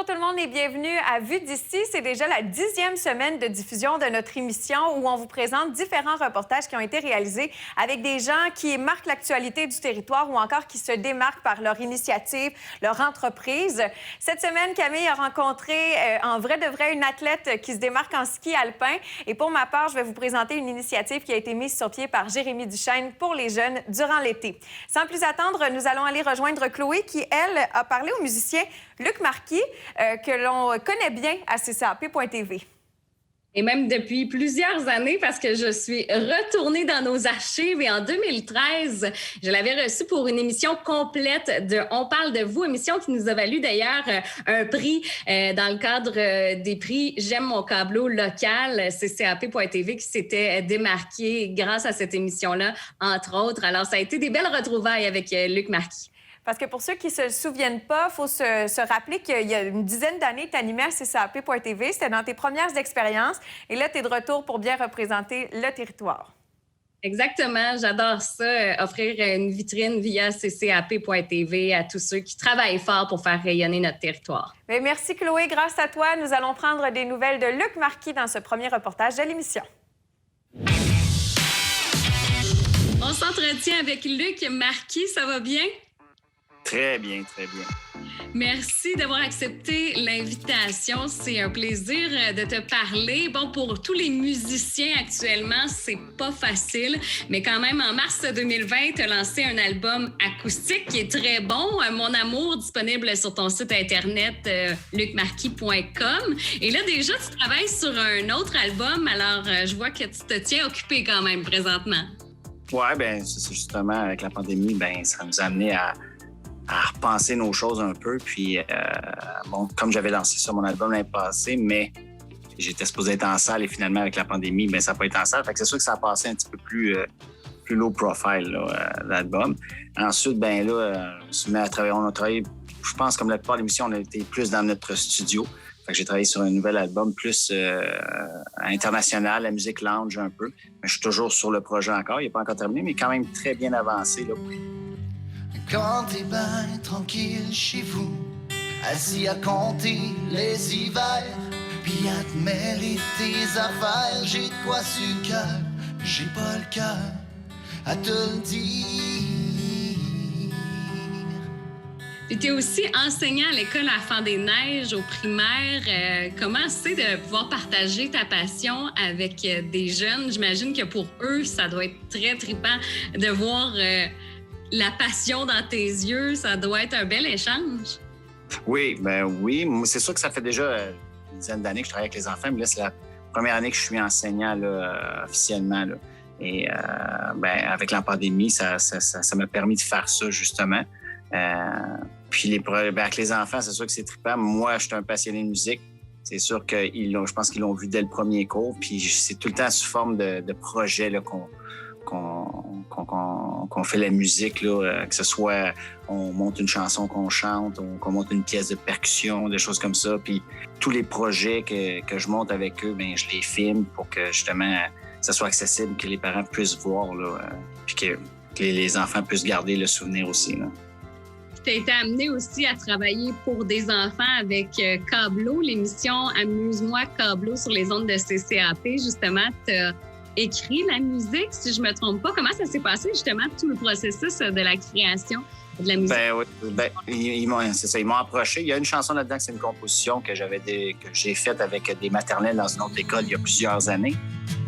Bonjour tout le monde et bienvenue à Vue d'ici. C'est déjà la 10e semaine de diffusion de notre émission où on vous présente différents reportages qui ont été réalisés avec des gens qui marquent l'actualité du territoire ou encore qui se démarquent par leur initiative, leur entreprise. Cette semaine, Camille a rencontré en vrai de vrai une athlète qui se démarque en ski alpin. Et pour ma part, je vais vous présenter une initiative qui a été mise sur pied par Jérémy Duchesne pour les jeunes durant l'été. Sans plus attendre, nous allons aller rejoindre Chloé qui, elle, a parlé au musicien Luc Marquis, que l'on connaît bien à CCAP.tv. Et même depuis plusieurs années, parce que je suis retournée dans nos archives et en 2013, je l'avais reçu pour une émission complète de On parle de vous, émission qui nous a valu d'ailleurs un prix dans le cadre des prix J'aime mon câbleau local, CCAP.tv, qui s'était démarqué grâce à cette émission-là, entre autres. Alors, ça a été des belles retrouvailles avec Luc Marquis. Parce que pour ceux qui ne se souviennent pas, il faut se rappeler qu'il y a une dizaine d'années, tu animais à CCAP.tv. C'était dans tes premières expériences. Et là, tu es de retour pour bien représenter le territoire. Exactement. J'adore ça, offrir une vitrine via CCAP.tv à tous ceux qui travaillent fort pour faire rayonner notre territoire. Bien, merci, Chloé. Grâce à toi, nous allons prendre des nouvelles de Luc Marquis dans ce premier reportage de l'émission. On s'entretient avec Luc Marquis. Ça va bien? Très bien, très bien. Merci d'avoir accepté l'invitation. C'est un plaisir de te parler. Bon, pour tous les musiciens actuellement, c'est pas facile, mais quand même, en mars 2020, tu as lancé un album acoustique qui est très bon, Mon amour, disponible sur ton site internet lucmarquis.com. Et là, déjà, tu travailles sur un autre album, alors je vois que tu te tiens occupé quand même présentement. Ouais, bien, c'est justement, avec la pandémie, bien, ça nous a amené à repenser nos choses un peu. Puis, bon, comme j'avais lancé ça, mon album l'année passée, mais j'étais supposé être en salle et finalement, avec la pandémie, bien, ça n'a pas été en salle. Fait que c'est sûr que ça a passé un petit peu plus low profile, là, l'album. Ensuite, bien là, on se met à travailler. On a travaillé, je pense, comme la plupart des émissions, on a été plus dans notre studio. Fait que j'ai travaillé sur un nouvel album plus international, la musique lounge un peu. Mais je suis toujours sur le projet encore. Il n'est pas encore terminé, mais quand même très bien avancé, là. Quand t'es bien tranquille chez vous, assis à compter les hivers, puis à te mêler tes affaires, j'ai de quoi sur le cœur, j'ai pas le cœur à te le dire. Puis tu es aussi enseignant à l'école à la Fan des Neiges au primaire. Comment c'est de pouvoir partager ta passion avec des jeunes? J'imagine que pour eux, ça doit être très trippant de voir la passion dans tes yeux. Ça doit être un bel échange. Oui, ben oui. C'est sûr que ça fait déjà une dizaine d'années que je travaille avec les enfants, mais là, c'est la première année que je suis enseignant là, officiellement. Là. Et ben, avec la pandémie, ça m'a permis de faire ça, justement. Puis avec les enfants, c'est sûr que c'est trippant. Moi, je suis un passionné de musique. C'est sûr que je pense qu'ils l'ont vu dès le premier cours. Puis c'est tout le temps sous forme de projet là, qu'on fait la musique, là, que ce soit on monte une chanson qu'on chante, qu'on monte une pièce de percussion, des choses comme ça. Puis tous les projets que je monte avec eux, bien, je les filme pour que justement ça soit accessible, que les parents puissent voir, là, puis que les enfants puissent garder le souvenir aussi. Là. Tu as été amené aussi à travailler pour des enfants avec Câbleau, l'émission Amuse-moi Câbleau sur les ondes de CCAP. Justement, tu as écrit la musique, si je ne me trompe pas. Comment ça s'est passé, justement, tout le processus de la création de la musique? Ben oui, ils m'ont approché. Il y a une chanson là-dedans, c'est une composition que j'ai faite avec des maternelles dans une autre école il y a plusieurs années.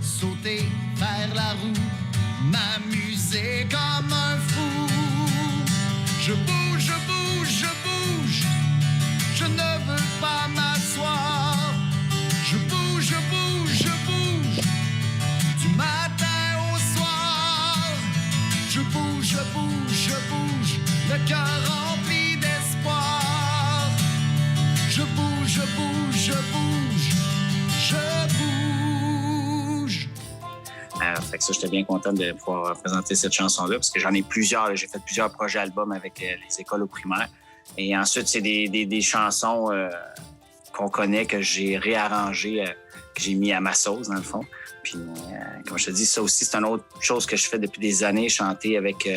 Sauter vers la roue, m'amuser comme un fou. Je bouge, je bouge, je bouge, je ne veux pas m'asseoir. Je bouge, je bouge, je bouge, du matin au soir. Je bouge, je bouge, je bouge, le cœur rempli d'espoir. Je bouge, je bouge, je bouge, je bouge. Fait que ça, j'étais bien content de pouvoir présenter cette chanson-là parce que j'en ai plusieurs. Là. J'ai fait plusieurs projets albums avec les écoles au primaire. Et ensuite, c'est des chansons qu'on connaît, que j'ai réarrangées, que j'ai mis à ma sauce, dans le fond. Puis, comme je te dis, ça aussi, c'est une autre chose que je fais depuis des années, chanter avec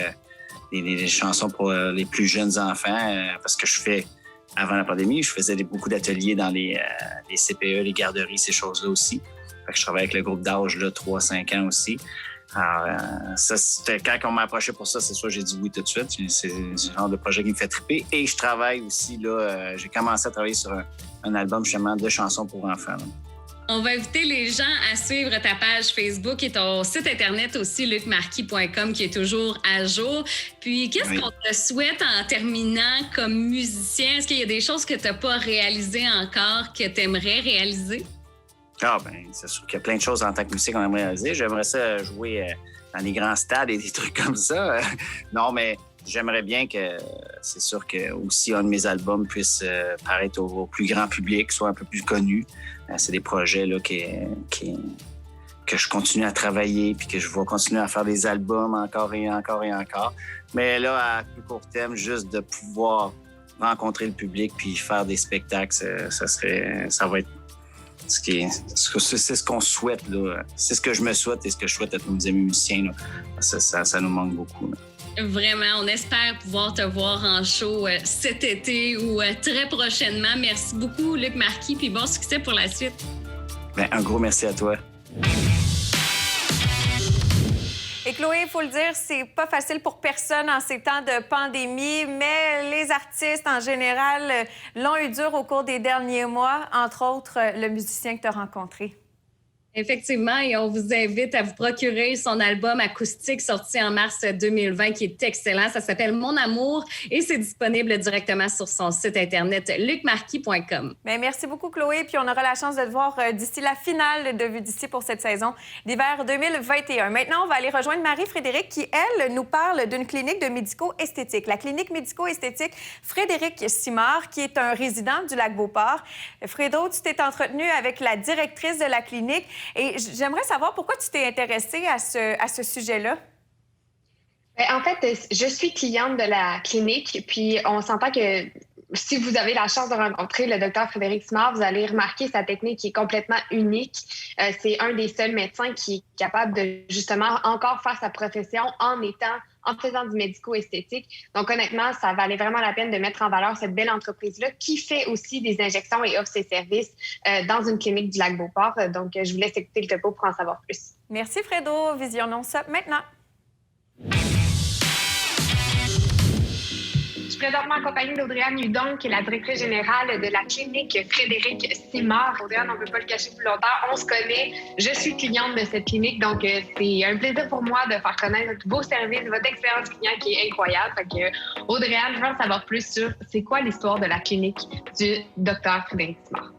des chansons pour les plus jeunes enfants, parce que je fais avant la pandémie. Je faisais beaucoup d'ateliers dans les CPE, les garderies, ces choses-là aussi. Fait que je travaillais avec le groupe d'âge de 3-5 ans aussi. Alors, ça, c'était quand on m'a approché pour ça, c'est sûr, j'ai dit oui tout de suite. C'est le genre de projet qui me fait triper. Et je travaille aussi, là, j'ai commencé à travailler sur un album justement de chansons pour enfants. Là. On va inviter les gens à suivre ta page Facebook et ton site Internet aussi, lucmarquis.com, qui est toujours à jour. Puis, qu'est-ce qu'on te souhaite en terminant comme musicien? Est-ce qu'il y a des choses que tu n'as pas réalisées encore que tu aimerais réaliser? Ah, ben, c'est sûr qu'il y a plein de choses en tant que musicien qu'on aimerait réaliser. J'aimerais ça jouer dans les grands stades et des trucs comme ça. Non, mais j'aimerais bien que, c'est sûr que aussi un de mes albums puisse paraître au plus grand public, soit un peu plus connu. C'est des projets là, que je continue à travailler puis que je vais continuer à faire des albums encore et encore et encore. Mais là, à plus court terme, juste de pouvoir rencontrer le public puis faire des spectacles, ça va être c'est ce qu'on souhaite, là. C'est ce que je me souhaite et ce que je souhaite à tous mes amis musiciens. Là. Ça nous manque beaucoup. Là. Vraiment, on espère pouvoir te voir en show cet été ou très prochainement. Merci beaucoup, Luc Marquis, puis bon succès pour la suite. Bien, un gros merci à toi. Et Chloé, il faut le dire, c'est pas facile pour personne en ces temps de pandémie, mais les artistes en général l'ont eu dur au cours des derniers mois, entre autres le musicien que tu as rencontré. Effectivement, et on vous invite à vous procurer son album acoustique sorti en mars 2020 qui est excellent. Ça s'appelle Mon Amour et c'est disponible directement sur son site Internet lucmarquis.com. Bien, merci beaucoup, Chloé. Puis on aura la chance de te voir d'ici la finale de Vue d'ici pour cette saison d'hiver 2021. Maintenant, on va aller rejoindre Marie-Frédérique qui, elle, nous parle d'une clinique de médico-esthétique. La clinique médico-esthétique Frédéric Simard, qui est un résident du Lac-Beauport. Frédo, tu t'es entretenu avec la directrice de la clinique. Et j'aimerais savoir pourquoi tu t'es intéressée à ce sujet-là. En fait, je suis cliente de la clinique, puis on s'entend que si vous avez la chance de rencontrer le docteur Frédéric Simard, vous allez remarquer sa technique qui est complètement unique. C'est un des seuls médecins qui est capable de justement encore faire sa profession en faisant du médico-esthétique. Donc, honnêtement, ça valait vraiment la peine de mettre en valeur cette belle entreprise-là qui fait aussi des injections et offre ses services dans une clinique du Lac-Beauport. Donc, je vous laisse écouter le topo pour en savoir plus. Merci, Fredo. Visionnons ça maintenant. Je suis présentement accompagnée d'Audrey-Anne Hudon, qui est la directrice générale de la clinique Frédéric Simard. Audrey-Anne, on ne peut pas le cacher plus longtemps. On se connaît. Je suis cliente de cette clinique, donc c'est un plaisir pour moi de faire connaître vos services, votre expérience client qui est incroyable. Fait que, Audrey-Anne, je veux en savoir plus sur c'est quoi l'histoire de la clinique du docteur Frédéric Simard.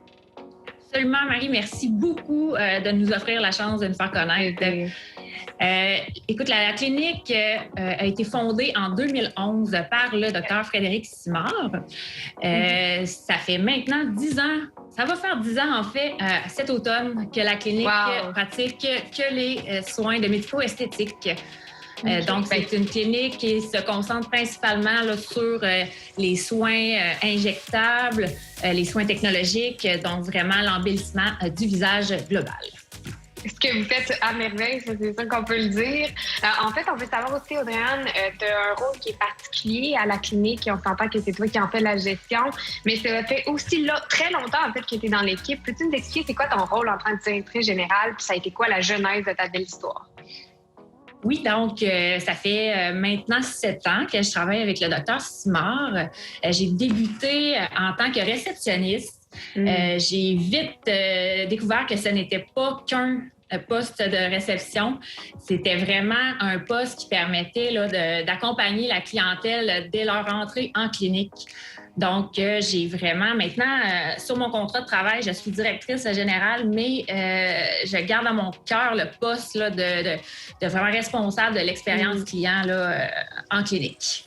Absolument, Marie. Merci beaucoup de nous offrir la chance de nous faire connaître. Écoute, la clinique a été fondée en 2011 par le docteur Frédéric Simard. Ça fait maintenant 10 ans, ça va faire 10 ans en fait, cet automne, que la clinique pratique que les soins de médico-esthétique. Donc, c'est une clinique qui se concentre principalement là, sur les soins injectables, les soins technologiques, donc vraiment l'embellissement du visage global. Ce que vous faites à merveille, c'est ça qu'on peut le dire. En fait, on veut savoir aussi, Audrey-Anne, tu as un rôle qui est particulier à la clinique. On s'entend que c'est toi qui en fais la gestion, mais ça fait aussi très longtemps en fait, que tu es dans l'équipe. Peux-tu nous expliquer c'est quoi ton rôle en tant que directrice générale, puis ça a été quoi la genèse de ta belle histoire? Oui, donc ça fait maintenant 7 ans que je travaille avec le docteur Simard. J'ai débuté en tant que réceptionniste. J'ai vite découvert que ce n'était pas qu'un poste de réception. C'était vraiment un poste qui permettait là, d'accompagner la clientèle dès leur entrée en clinique. Donc, j'ai vraiment, maintenant, sur mon contrat de travail, je suis directrice générale, mais je garde à mon cœur le poste là, de vraiment responsable de l'expérience client là, en clinique.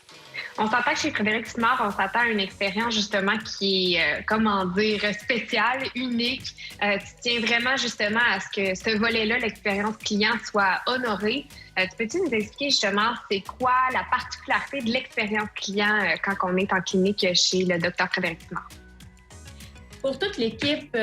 On s'entend que chez Frédéric Simard, on s'attend à une expérience justement qui est, spéciale, unique. Tu tiens vraiment justement à ce que ce volet-là, l'expérience client, soit honorée. Peux-tu nous expliquer justement c'est quoi la particularité de l'expérience client quand on est en clinique chez le docteur Frédéric Simard? Pour toute l'équipe,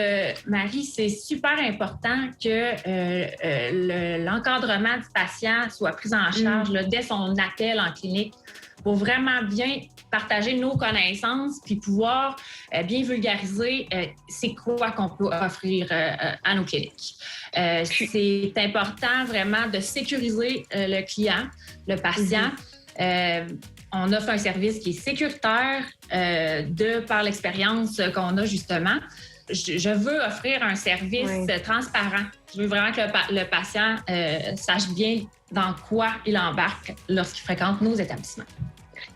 Marie, c'est super important que l'encadrement du patient soit pris en charge là, dès son appel en clinique pour vraiment bien partager nos connaissances puis pouvoir bien vulgariser c'est quoi qu'on peut offrir à nos cliniques. C'est important vraiment de sécuriser le client, le patient. On offre un service qui est sécuritaire par l'expérience qu'on a justement. Je veux offrir un service transparent. Je veux vraiment que le patient sache bien dans quoi il embarque lorsqu'il fréquente nos établissements.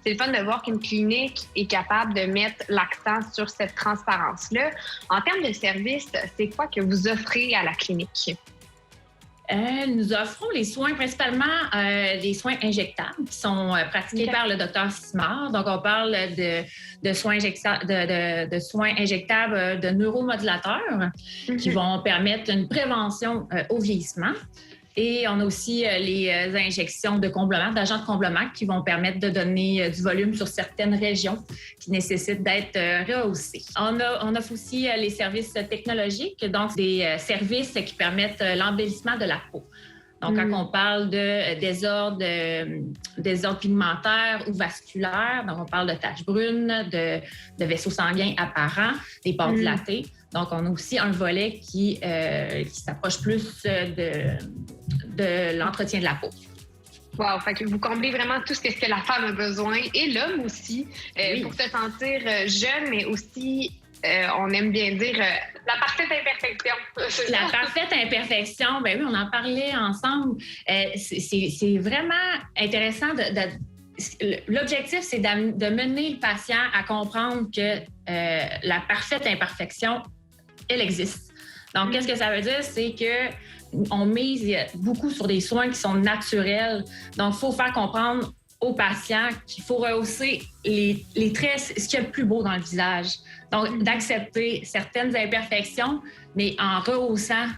C'est le fun de voir qu'une clinique est capable de mettre l'accent sur cette transparence-là. En termes de service, c'est quoi que vous offrez à la clinique? Nous offrons les soins, principalement des soins injectables qui sont pratiqués par le docteur Simard. Donc, on parle de soins injectables de neuromodulateurs qui vont permettre une prévention au vieillissement. Et on a aussi les injections de comblement, d'agents de comblement qui vont permettre de donner du volume sur certaines régions qui nécessitent d'être rehaussées. On offre aussi les services technologiques, donc des services qui permettent l'embellissement de la peau. Donc, quand on parle de désordres pigmentaires ou vasculaires, donc on parle de taches brunes, de vaisseaux sanguins apparents, des pores dilatés. Donc, on a aussi un volet qui s'approche plus de l'entretien de la peau. Wow, fait que vous comblez vraiment tout ce que la femme a besoin et l'homme aussi pour se sentir jeune, mais aussi, on aime bien dire, la parfaite imperfection. La parfaite imperfection, bien oui, on en parlait ensemble. C'est vraiment intéressant l'objectif, c'est de mener le patient à comprendre que la parfaite imperfection, elle existe. Donc, qu'est-ce que ça veut dire? C'est qu'on mise beaucoup sur des soins qui sont naturels. Donc, il faut faire comprendre aux patients qu'il faut rehausser les traits, ce qu'il y a de plus beau dans le visage. Donc, d'accepter certaines imperfections, mais en rehaussant,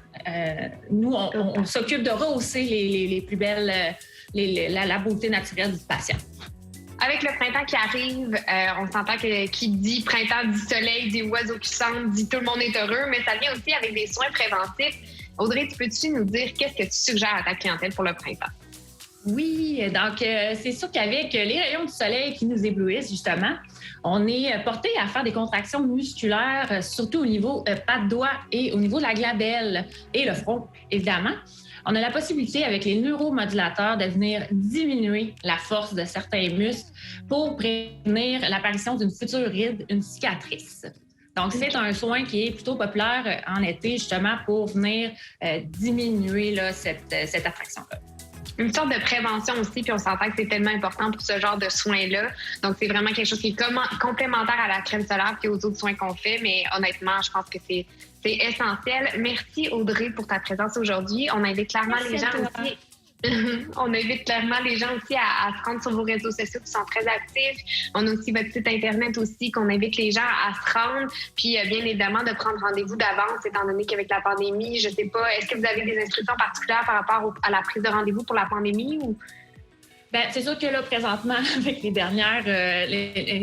nous, on s'occupe de rehausser les plus belles, la beauté naturelle du patient. Avec le printemps qui arrive, on s'entend que qui dit printemps dit soleil, dit oiseaux qui chantent, dit tout le monde est heureux, mais ça vient aussi avec des soins préventifs. Audrey, peux-tu nous dire qu'est-ce que tu suggères à ta clientèle pour le printemps? Oui, donc c'est sûr qu'avec les rayons du soleil qui nous éblouissent, justement, on est porté à faire des contractions musculaires, surtout au niveau pattes doigts et au niveau de la glabelle et le front, évidemment. On a la possibilité, avec les neuromodulateurs, de venir diminuer la force de certains muscles pour prévenir l'apparition d'une future ride, une cicatrice. Donc, c'est un soin qui est plutôt populaire en été, justement, pour venir diminuer là, cette attraction-là. Une sorte de prévention aussi, puis on s'entend que c'est tellement important pour ce genre de soins-là. Donc, c'est vraiment quelque chose qui est complémentaire à la crème solaire et aux autres soins qu'on fait, mais honnêtement, je pense que c'est essentiel. Merci, Audrey, pour ta présence aujourd'hui. On invite clairement les gens aussi... On invite clairement les gens aussi à se rendre sur vos réseaux sociaux qui sont très actifs. On a aussi votre site Internet aussi qu'on invite les gens à se rendre. Puis, bien évidemment, de prendre rendez-vous d'avance, étant donné qu'avec la pandémie, je ne sais pas, est-ce que vous avez des instructions particulières par rapport à la prise de rendez-vous pour la pandémie ou... Bien, c'est sûr que là, présentement, avec les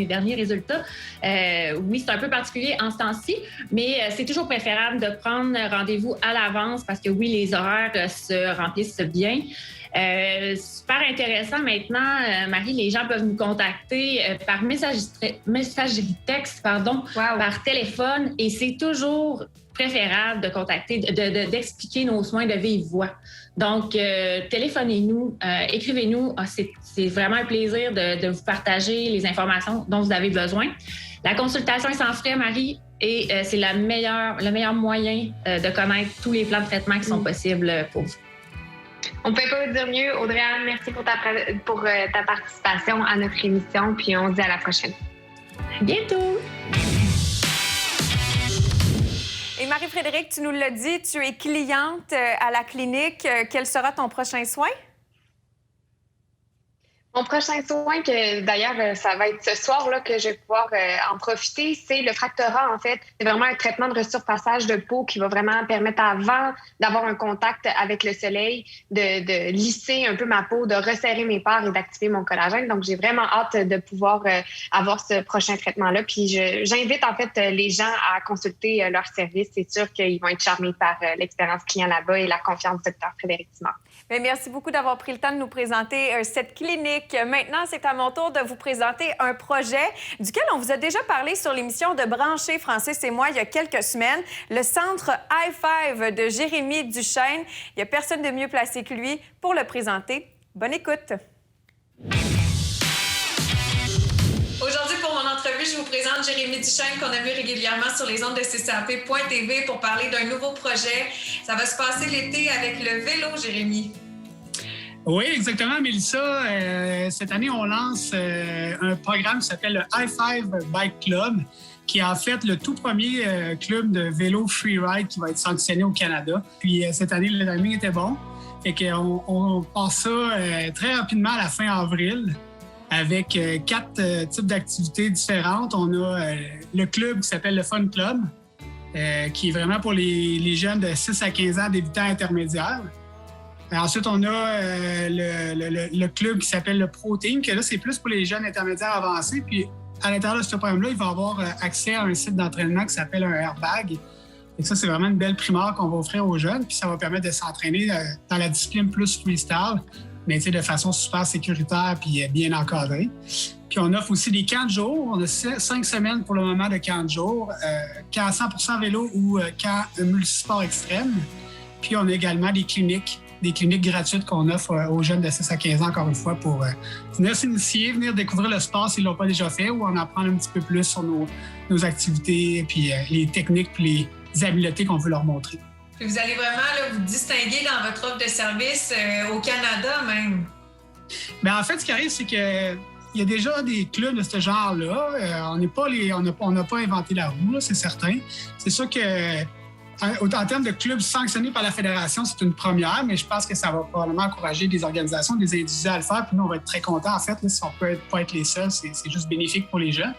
derniers résultats, oui, c'est un peu particulier en ce temps-ci, mais c'est toujours préférable de prendre rendez-vous à l'avance parce que oui, les horaires se remplissent bien. Super intéressant maintenant, Marie, les gens peuvent nous contacter par messagerie texte, par téléphone, et c'est toujours préférable de contacter, d'expliquer nos soins de vive voix. Donc, téléphonez-nous, écrivez-nous. C'est vraiment un plaisir de vous partager les informations dont vous avez besoin. La consultation est sans frais, Marie, et c'est le meilleur moyen de connaître tous les plans de traitement qui sont possibles pour vous. On ne peut pas vous dire mieux. Audrey-Anne, merci pour ta participation à notre émission, puis on se dit à la prochaine. À bientôt! Et Marie-Frédérique, tu nous l'as dit, tu es cliente à la clinique. Quel sera ton prochain soin? Mon prochain soin, que d'ailleurs, ça va être ce soir-là que je vais pouvoir en profiter, c'est le fractorat, en fait. C'est vraiment un traitement de resurfaçage de peau qui va vraiment permettre, avant d'avoir un contact avec le soleil, de lisser un peu ma peau, de resserrer mes pores et d'activer mon collagène. Donc, j'ai vraiment hâte de pouvoir avoir ce prochain traitement-là. Puis, j'invite, en fait, les gens à consulter leur service. C'est sûr qu'ils vont être charmés par l'expérience client là-bas et la confiance du Dr Frédéric Simard. Bien, merci beaucoup d'avoir pris le temps de nous présenter cette clinique. Maintenant, c'est à mon tour de vous présenter un projet duquel on vous a déjà parlé sur l'émission de Brancher Francis et moi il y a quelques semaines, le centre High Five de Jérémy Duchesne. Il n'y a personne de mieux placé que lui pour le présenter. Bonne écoute. Aujourd'hui, pour mon entrevue, je vous présente Jérémy Duchesne, qu'on a vu régulièrement sur les ondes de CCAP.tv pour parler d'un nouveau projet. Ça va se passer l'été avec le vélo, Jérémy. Oui, exactement, Mélissa. Cette année, on lance un programme qui s'appelle le High Five Bike Club, qui est en fait le tout premier club de vélo freeride qui va être sanctionné au Canada. Puis cette année, le timing était bon. Fait qu'on passe ça très rapidement à la fin avril, avec 4 types d'activités différentes. On a le club qui s'appelle le Fun Club, qui est vraiment pour les jeunes de 6 à 15 ans, débutants intermédiaires. Ensuite, on a le club qui s'appelle le Pro Team, que là, c'est plus pour les jeunes intermédiaires avancés. Puis, à l'intérieur de ce programme-là, il va avoir accès à un site d'entraînement qui s'appelle un airbag. Et ça, c'est vraiment une belle primeur qu'on va offrir aux jeunes. Puis, ça va permettre de s'entraîner dans la discipline plus freestyle, mais de façon super sécuritaire puis bien encadrée. Puis on offre aussi des camps de jour. On a 5 semaines pour le moment de camps de jour, camps à 100% vélo ou camps multisport extrême. Puis on a également des cliniques gratuites qu'on offre aux jeunes de 6 à 15 ans, encore une fois, pour venir s'initier, venir découvrir le sport s'ils ne l'ont pas déjà fait ou en apprendre un petit peu plus sur nos activités, puis les techniques, puis les habiletés qu'on veut leur montrer. Puis vous allez vraiment là, vous distinguer dans votre offre de service au Canada même. Bien, en fait, ce qui arrive, c'est que il y a déjà des clubs de ce genre-là. On n'a pas inventé la roue, là, c'est certain. C'est sûr que en termes de clubs sanctionnés par la Fédération, c'est une première, mais je pense que ça va probablement encourager des organisations, des individus à le faire. Puis nous, on va être très contents, en fait, là, si on peut pas être les seuls, c'est juste bénéfique pour les jeunes.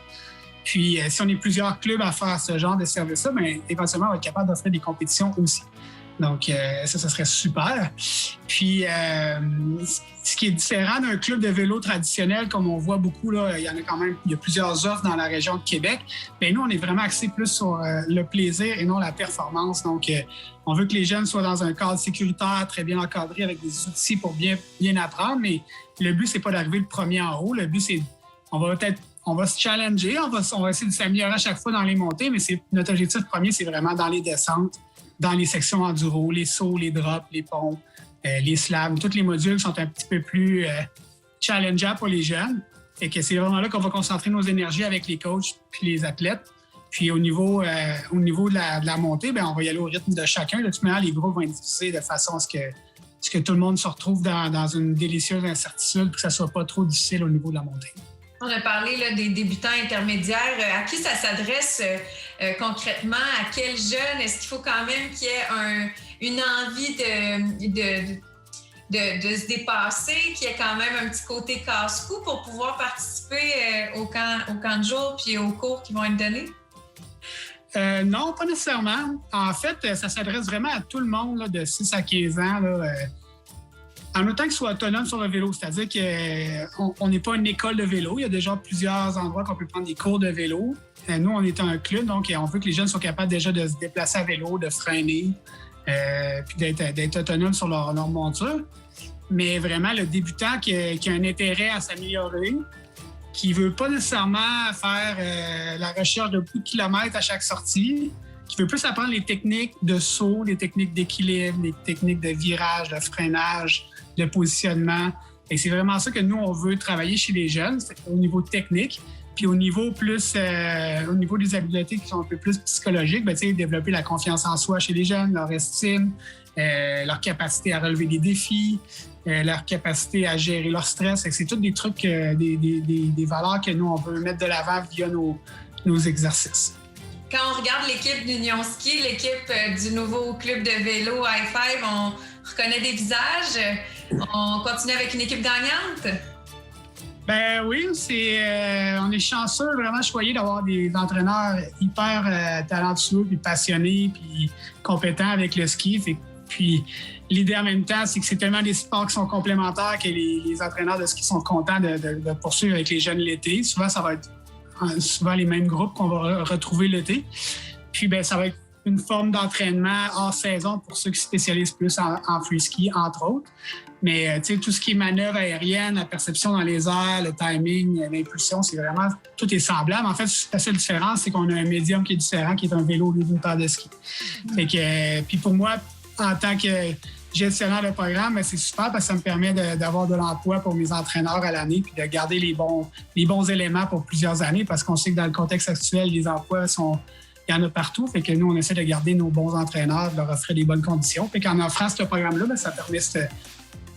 Puis, si on est plusieurs clubs à faire ce genre de service-là, bien, éventuellement, on va être capable d'offrir des compétitions aussi. Donc, ça serait super. Puis, ce qui est différent d'un club de vélo traditionnel, comme on voit beaucoup, là, il y a plusieurs offres dans la région de Québec. Bien, nous, on est vraiment axés plus sur le plaisir et non la performance. Donc, on veut que les jeunes soient dans un cadre sécuritaire, très bien encadré, avec des outils pour bien apprendre. Mais le but, c'est pas d'arriver le premier en haut. Le but, c'est on va se challenger, on va essayer de s'améliorer à chaque fois dans les montées, mais notre objectif premier, c'est vraiment dans les descentes, dans les sections enduro, les sauts, les drops, les ponts, les slams. Tous les modules sont un petit peu plus challengeables pour les jeunes. Et que c'est vraiment là qu'on va concentrer nos énergies avec les coachs puis les athlètes. Puis au niveau de la montée, bien, on va y aller au rythme de chacun. De toute manière, les groupes vont être divisés de façon à ce que tout le monde se retrouve dans une délicieuse incertitude pour que ça ne soit pas trop difficile au niveau de la montée. On a parlé là, des débutants intermédiaires. À qui ça s'adresse concrètement? À quels jeunes? Est-ce qu'il faut quand même qu'il y ait une envie de se dépasser, qu'il y ait quand même un petit côté casse-cou pour pouvoir participer au camp de jour puis aux cours qui vont être donnés? Non, pas nécessairement. En fait, ça s'adresse vraiment à tout le monde là, de 6 à 15 ans. Là, en autant qu'ils soient autonomes sur le vélo, c'est-à-dire qu'on n'est pas une école de vélo. Il y a déjà plusieurs endroits qu'on peut prendre des cours de vélo. Nous, on est un club, donc on veut que les jeunes soient capables déjà de se déplacer à vélo, de freiner, puis d'être autonomes sur leur monture. Mais vraiment, le débutant qui a un intérêt à s'améliorer, qui ne veut pas nécessairement faire la recherche de beaucoup de kilomètres à chaque sortie, qui veut plus apprendre les techniques de saut, les techniques d'équilibre, les techniques de virage, de freinage, de positionnement. Et c'est vraiment ça que nous, on veut travailler chez les jeunes, au niveau technique. Puis au niveau des habiletés qui sont un peu plus psychologiques, bien, développer la confiance en soi chez les jeunes, leur estime, leur capacité à relever des défis, leur capacité à gérer leur stress. C'est tous des trucs, des valeurs que nous, on veut mettre de l'avant via nos exercices. Quand on regarde l'équipe d'Union Ski, l'équipe du nouveau club de vélo High Five, on reconnaît des visages. On continue avec une équipe gagnante? Ben oui, on est chanceux, vraiment choyés d'avoir des entraîneurs hyper talentueux, puis passionnés, puis compétents avec le ski. Puis l'idée en même temps, c'est que c'est tellement des sports qui sont complémentaires que les entraîneurs de ski sont contents de poursuivre avec les jeunes l'été. Souvent, ça va être les mêmes groupes qu'on va retrouver l'été. Puis ben ça va être une forme d'entraînement hors saison pour ceux qui se spécialisent plus en free ski, entre autres. Mais tout ce qui est manœuvre aérienne, la perception dans les airs, le timing, l'impulsion, c'est vraiment... Tout est semblable. En fait, la seule différence, c'est qu'on a un médium qui est différent, qui est un vélo au lieu d'une paire de ski. Fait que, puis pour moi, en tant que gestionnaire de programme, ben, c'est super parce que ça me permet d'avoir de l'emploi pour mes entraîneurs à l'année puis de garder les bons éléments pour plusieurs années parce qu'on sait que dans le contexte actuel, les emplois il y en a partout. Fait que nous, on essaie de garder nos bons entraîneurs, de leur offrir des bonnes conditions. Fait qu'en offrant ce programme-là, ben, ça permet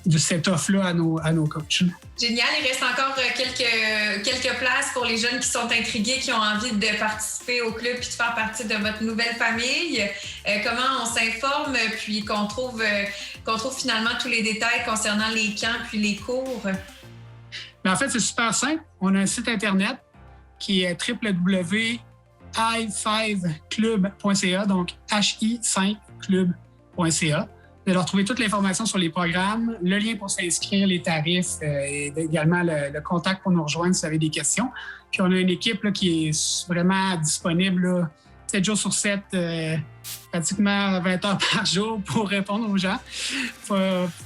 de cette offre-là à nos coachs. Génial. Il reste encore quelques places pour les jeunes qui sont intrigués, qui ont envie de participer au club puis de faire partie de votre nouvelle famille. Comment on s'informe puis qu'on trouve finalement tous les détails concernant les camps puis les cours? Mais en fait, c'est super simple. On a un site Internet qui est hi5club.ca, donc hi5club.ca. De leur trouver toute l'information sur les programmes, le lien pour s'inscrire, les tarifs et également le contact pour nous rejoindre si vous avez des questions. Puis on a une équipe là, qui est vraiment disponible là, 7 jours sur 7, pratiquement 20 heures par jour pour répondre aux gens.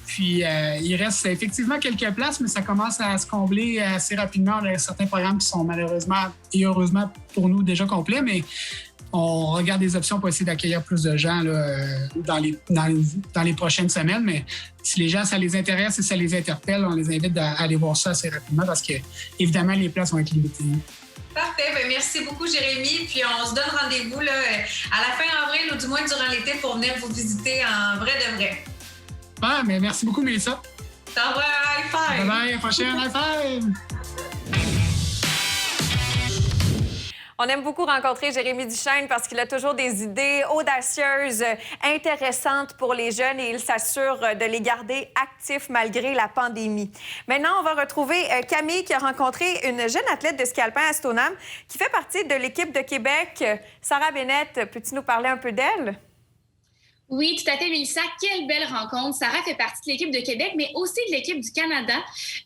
Puis il reste effectivement quelques places, mais ça commence à se combler assez rapidement. Il y a certains programmes qui sont malheureusement et heureusement pour nous déjà complets, mais on regarde des options pour essayer d'accueillir plus de gens là, dans les prochaines semaines. Mais si les gens, ça les intéresse et ça les interpelle, on les invite à aller voir ça assez rapidement parce que, évidemment, les places vont être limitées. Parfait. Bien, merci beaucoup, Jérémy. Puis on se donne rendez-vous là, à la fin avril ou du moins durant l'été pour venir vous visiter en vrai de vrai. Ah, mais merci beaucoup, Mélissa. Au revoir, high five! Bye-bye, à la prochaine, high five! On aime beaucoup rencontrer Jérémy Duchesne parce qu'il a toujours des idées audacieuses, intéressantes pour les jeunes et il s'assure de les garder actifs malgré la pandémie. Maintenant, on va retrouver Camille qui a rencontré une jeune athlète de ski alpin à Stoneham qui fait partie de l'équipe de Québec. Sarah Bennett, peux-tu nous parler un peu d'elle? Oui, tout à fait, Mélissa. Quelle belle rencontre. Sarah fait partie de l'équipe de Québec, mais aussi de l'équipe du Canada.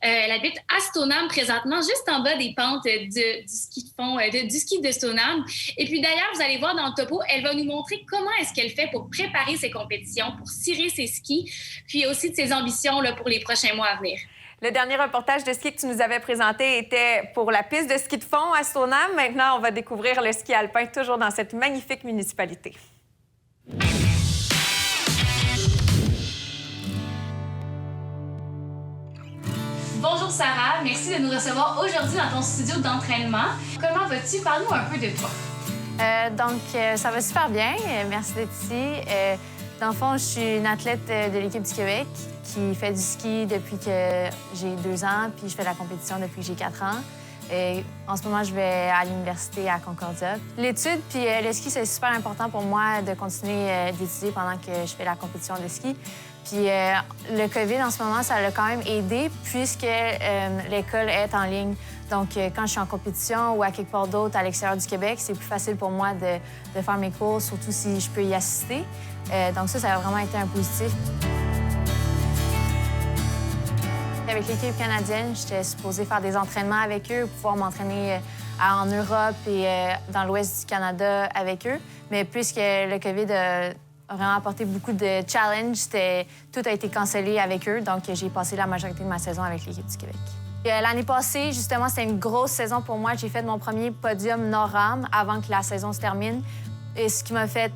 Elle habite à Stoneham présentement, juste en bas des pentes du ski de fond, du ski de Stoneham. Et puis d'ailleurs, vous allez voir dans le topo, elle va nous montrer comment est-ce qu'elle fait pour préparer ses compétitions, pour cirer ses skis, puis aussi de ses ambitions là, pour les prochains mois à venir. Le dernier reportage de ski que tu nous avais présenté était pour la piste de ski de fond à Stoneham. Maintenant, on va découvrir le ski alpin toujours dans cette magnifique municipalité. Bonjour Sarah, merci de nous recevoir aujourd'hui dans ton studio d'entraînement. Comment vas-tu? Parle-nous un peu de toi. Ça va super bien. Merci d'être ici. Dans le fond, je suis une athlète de l'équipe du Québec qui fait du ski depuis que j'ai 2 ans, puis je fais de la compétition depuis que j'ai 4 ans. Et en ce moment, je vais à l'université à Concordia. L'étude puis le ski, c'est super important pour moi de continuer d'étudier pendant que je fais la compétition de ski. Puis le COVID, en ce moment, ça l'a quand même aidé puisque l'école est en ligne. Donc, quand je suis en compétition ou à quelque part d'autre à l'extérieur du Québec, c'est plus facile pour moi de faire mes cours, surtout si je peux y assister. Donc ça a vraiment été un positif. Avec l'équipe canadienne, j'étais supposée faire des entraînements avec eux, pouvoir m'entraîner en Europe et dans l'ouest du Canada avec eux. Mais puisque le COVID a vraiment apporté beaucoup de challenges, tout a été cancellé avec eux. Donc, j'ai passé la majorité de ma saison avec l'équipe du Québec. L'année passée, justement, c'était une grosse saison pour moi. J'ai fait mon premier podium Nord-Am avant que la saison se termine. Et ce qui m'a fait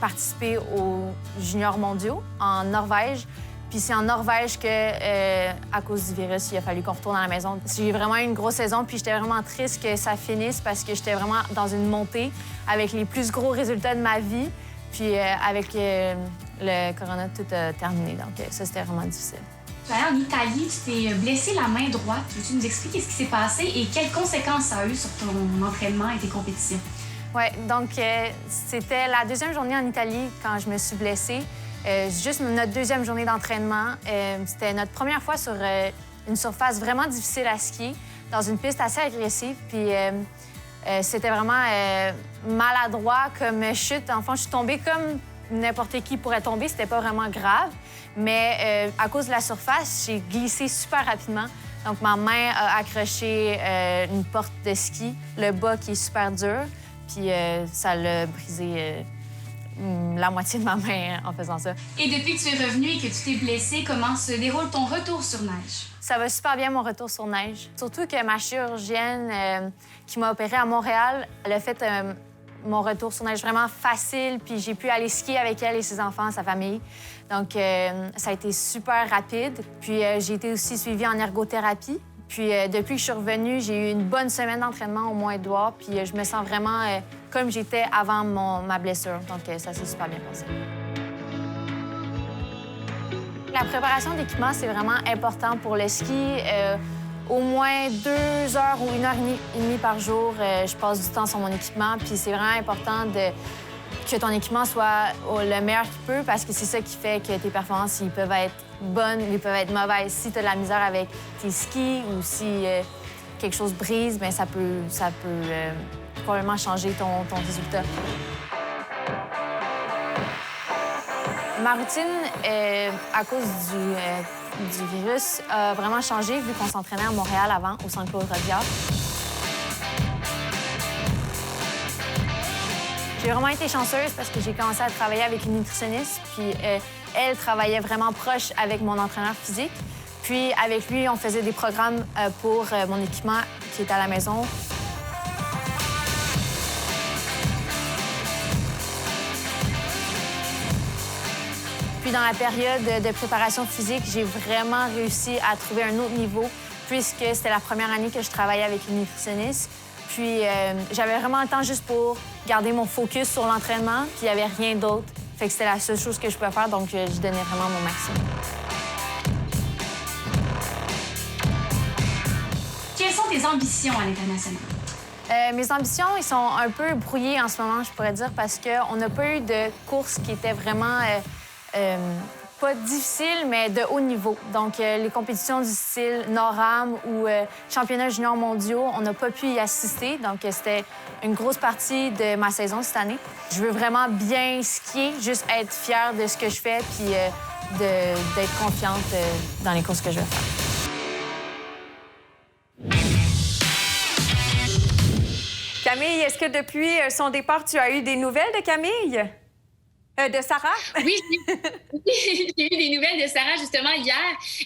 participer aux juniors mondiaux en Norvège. Puis c'est en Norvège que, à cause du virus, il a fallu qu'on retourne à la maison. J'ai vraiment eu une grosse saison, puis j'étais vraiment triste que ça finisse parce que j'étais vraiment dans une montée avec les plus gros résultats de ma vie. Puis avec le corona, tout a terminé. Donc ça, c'était vraiment difficile. Tu es allée en Italie, tu t'es blessé la main droite. Peux-tu nous expliquer ce qui s'est passé et quelles conséquences ça a eu sur ton entraînement et tes compétitions? Oui, donc c'était la 2e journée en Italie quand je me suis blessée. Juste notre 2e journée d'entraînement. C'était notre première fois sur une surface vraiment difficile à skier, dans une piste assez agressive. Puis c'était vraiment maladroit comme chute. En fait, je suis tombée comme n'importe qui pourrait tomber. C'était pas vraiment grave. Mais à cause de la surface, j'ai glissé super rapidement. Donc, ma main a accroché une porte de ski, le bas qui est super dur. Puis ça l'a brisé la moitié de ma main en faisant ça. Et depuis que tu es revenue et que tu t'es blessée, comment se déroule ton retour sur neige? Ça va super bien, mon retour sur neige. Surtout que ma chirurgienne qui m'a opérée à Montréal, elle a fait mon retour sur neige vraiment facile, puis j'ai pu aller skier avec elle et ses enfants, sa famille. Donc, ça a été super rapide. Puis, j'ai été aussi suivie en ergothérapie. Puis, depuis que je suis revenue, j'ai eu une bonne semaine d'entraînement au Mont-Édouard, puis je me sens vraiment comme j'étais avant ma blessure. Donc, ça s'est super bien passé. La préparation d'équipement, c'est vraiment important pour le ski. Au moins 2 heures ou 1 heure et demie par jour, je passe du temps sur mon équipement. Puis c'est vraiment important que ton équipement soit le meilleur qu'il peut parce que c'est ça qui fait que tes performances, ils peuvent être bonnes ou ils peuvent être mauvaises. Si tu as de la misère avec tes skis ou si quelque chose brise, bien, ça peut probablement changer ton résultat. Ma routine, à cause du virus, a vraiment changé vu qu'on s'entraînait à Montréal avant, au Centre Claude Robillard. J'ai vraiment été chanceuse parce que j'ai commencé à travailler avec une nutritionniste, puis elle travaillait vraiment proche avec mon entraîneur physique. Puis avec lui, on faisait des programmes pour mon équipement qui est à la maison. Puis dans la période de préparation physique, j'ai vraiment réussi à trouver un autre niveau puisque c'était la première année que je travaillais avec une nutritionniste. Puis j'avais vraiment le temps juste pour garder mon focus sur l'entraînement, puis il n'y avait rien d'autre. Fait que c'était la seule chose que je pouvais faire, donc je donnais vraiment mon maximum. Quelles sont tes ambitions à l'international? Mes ambitions, ils sont un peu brouillées en ce moment, je pourrais dire, parce qu'on n'a pas eu de course qui était vraiment pas difficile, mais de haut niveau. Donc, les compétitions du style Nord-Am ou championnats juniors mondiaux, on n'a pas pu y assister. Donc, c'était une grosse partie de ma saison cette année. Je veux vraiment bien skier, juste être fière de ce que je fais puis d'être confiante dans les courses que je vais faire. Camille, est-ce que depuis son départ, tu as eu des nouvelles de Camille? De Sarah? Oui, j'ai eu des nouvelles de Sarah justement hier.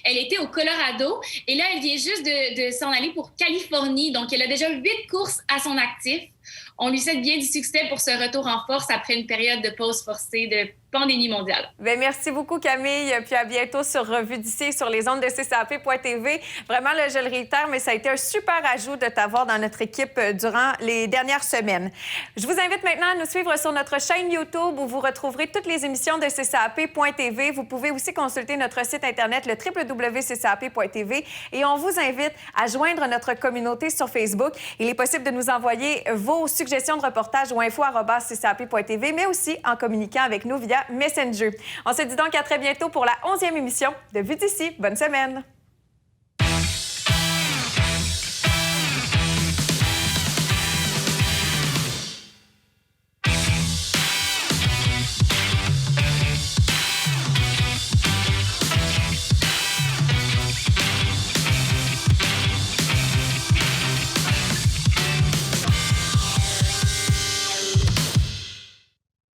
Elle était au Colorado et là, elle vient juste de s'en aller pour Californie. Donc, elle a déjà 8 courses à son actif. On lui souhaite bien du succès pour ce retour en force après une période de pause forcée de pandémie mondiale. Bien, merci beaucoup, Camille. Puis à bientôt sur Revue d'ici et sur les ondes de CCAP.tv. Vraiment, là, je le réitère, mais ça a été un super ajout de t'avoir dans notre équipe durant les dernières semaines. Je vous invite maintenant à nous suivre sur notre chaîne YouTube où vous retrouverez toutes les émissions de CCAP.tv. Vous pouvez aussi consulter notre site Internet, le www.ccap.tv. Et on vous invite à joindre notre communauté sur Facebook. Il est possible de nous envoyer vos suggestions de reportages ou info@ccap.tv, mais aussi en communiquant avec nous via Messenger. On se dit donc à très bientôt pour la 11e émission de Vue d'ici. Bonne semaine!